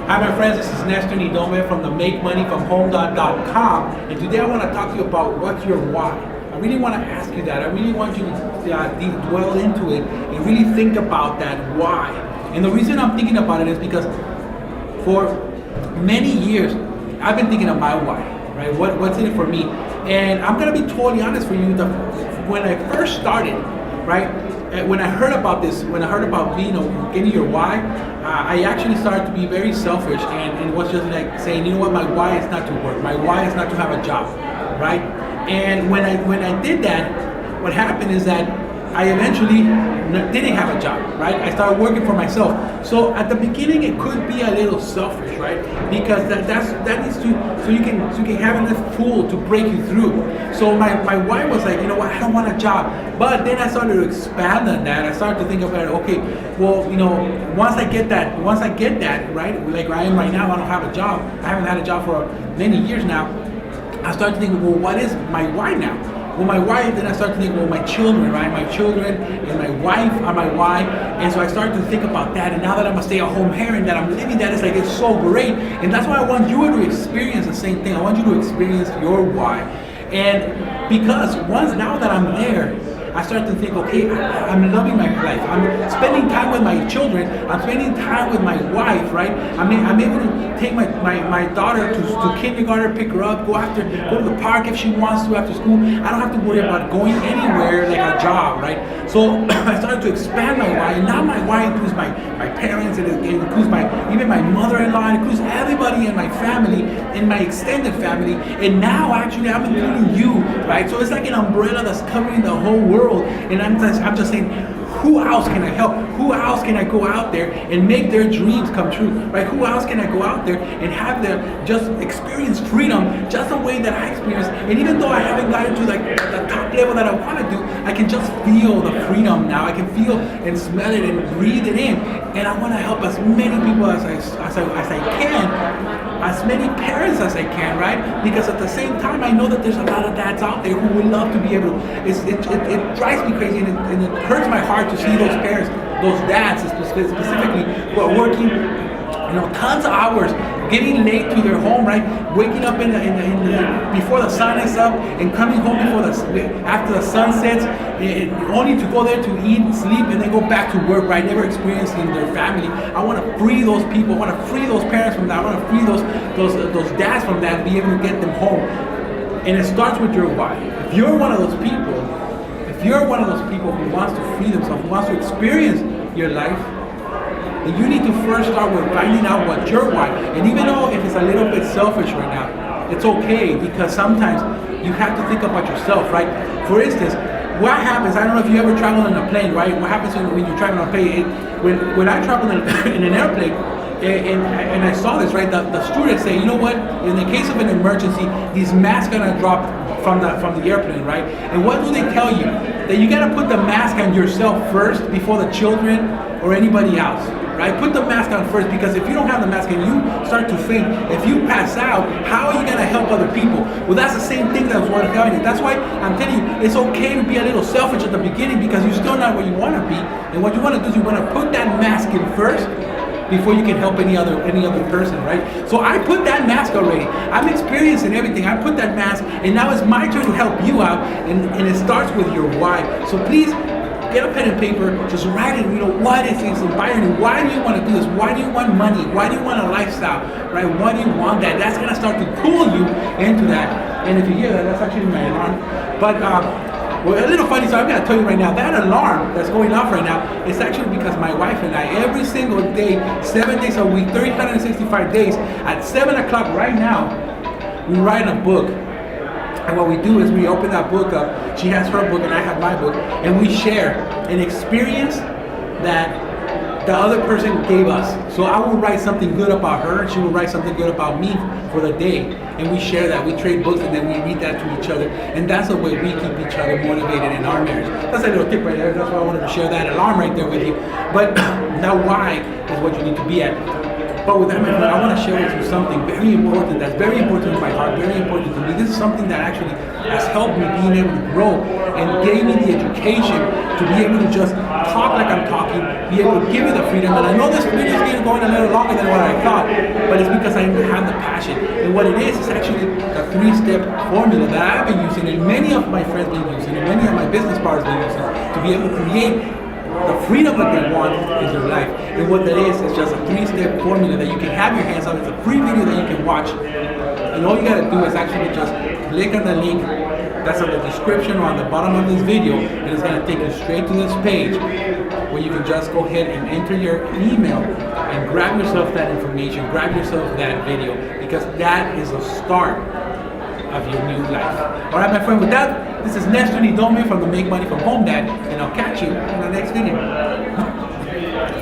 Hi my friends, this is Nestor Nidome from the MakeMoneyFromHome.com, and today I want to talk to you about what's your why. I really want to ask you that. I really want you to dwell into it and really think about that why. And the reason I'm thinking about it is because for many years I've been thinking of my why, right? What's in it for me? And I'm going to be totally honest for you. When I first started, right? When I heard about this, when I heard about getting your why, I actually started to be very selfish and was just like saying, you know what, my why is not to work. My why is not to have a job, right? And when I did that, what happened is that I eventually didn't have a job, right? I started working for myself. So at the beginning, it could be a little selfish, right? Because that needs to so you can have enough pull to break you through. So my why was like, you know what, I don't want a job. But then I started to expand on that. I started to think about it. Okay, well, once I get that, right? Like I am right now, I don't have a job. I haven't had a job for many years now. I started to think, well, what is my why now? Well, my why, then I started to think, well, my children, right? My children and my wife are my why. And so I started to think about that. And now that I'm a stay-at-home parent, that I'm living that, it's so great. And that's why I want you to experience the same thing. I want you to experience your why. And because now that I'm there, I started to think, okay, I'm loving my life. I'm spending time with my children. I'm spending time with my wife, right? I'm able to take my daughter to kindergarten, pick her up, go to the park if she wants to after school. I don't have to worry about going anywhere like a job, right? So I started to expand my why, and now my why includes my parents, and it includes even my mother-in-law, it includes everybody in my family, in my extended family, and now actually I'm including you, right? So it's like an umbrella that's covering the whole world. And I'm just saying, who else can I help? Who else can I go out there and make their dreams come true, right? Who else can I go out there and have them just experience freedom just the way that I experienced? And even though I haven't gotten to like the top level that I want to do, I can just feel the freedom now. I can feel and smell it and breathe it in. And I want to help as many people as I can, as many parents as I can, right? Because at the same time, I know that there's a lot of dads out there who would love to be able to. It drives me crazy, and it hurts my heart to see those parents, those dads specifically, who are working, tons of hours, getting late to their home, right? Waking up before the sun is up and coming home after the sun sets, only to go there to eat, sleep, and then go back to work, right? Never experiencing their family. I want to free those people. I want to free those parents from that. I want to free those dads from that and be able to get them home. And it starts with your why. If you're one of those people who wants to free themselves, who wants to experience your life, then you need to first start with finding out what your why. And even though if it's a little bit selfish right now, it's okay, because sometimes you have to think about yourself, right? For instance, what happens, I don't know if you ever travel in a plane, right? What happens when you're traveling on a plane? When I travel in an airplane, and I saw this, right? The stewardess say, you know what? In the case of an emergency, these masks are gonna drop from the airplane, right? And what do they tell you? That you gotta put the mask on yourself first before the children or anybody else, right? Put the mask on first, because if you don't have the mask and you start to faint, if you pass out, how are you gonna help other people? Well, that's the same thing that was what I'm telling you. That's why I'm telling you, it's okay to be a little selfish at the beginning, because you're still not where you wanna be. And what you wanna do is you wanna put that mask in first before you can help any other person, right? So I put that mask already. I'm experiencing everything. I put that mask, and now it's my turn to help you out, and it starts with your why. So please, get a pen and paper, just write it, what is inspiring you? Why do you want to do this? Why do you want money? Why do you want a lifestyle, right? Why do you want that? That's going to start to pull you into that. And if you hear that, that's actually my alarm. But, well, a little funny, so I'm going to tell you right now, that alarm that's going off right now is actually because my wife and I, every single day, 7 days a week, 365 days, at 7 o'clock right now, we write a book. And what we do is we open that book up. She has her book and I have my book, and we share an experience that the other person gave us. So I will write something good about her, and she will write something good about me for the day. And we share that. We trade books, and then we read that to each other. And that's the way we keep each other motivated in our marriage. That's a little tip right there. That's why I wanted to share that alarm right there with you. But now why is what you need to be at. But with that, my friend, I want to share with you something very important, that's very important to my heart, very important to me. This is something that actually has helped me being able to grow and gave me the education to be able to just talk like I'm talking, be able to give you the freedom. And I know this video is going a little longer than what I thought, but it's because I have the passion. And what it is actually a 3-step formula that I've been using, and many of my friends been using, and many of my business partners been using, to be able to create the freedom that they want in their life. And what that is just a 3-step formula that you can have your hands on. It's a free video that you can watch. And all you gotta do is actually just click on the link that's on the description or on the bottom of this video, and it's gonna take you straight to this page where you can just go ahead and enter your email and grab yourself that information, grab yourself that video, because that is the start of your new life. All right, my friend, with that, this is Nestor Nidome from the Make Money from Home Dad, and I'll catch you in the next video.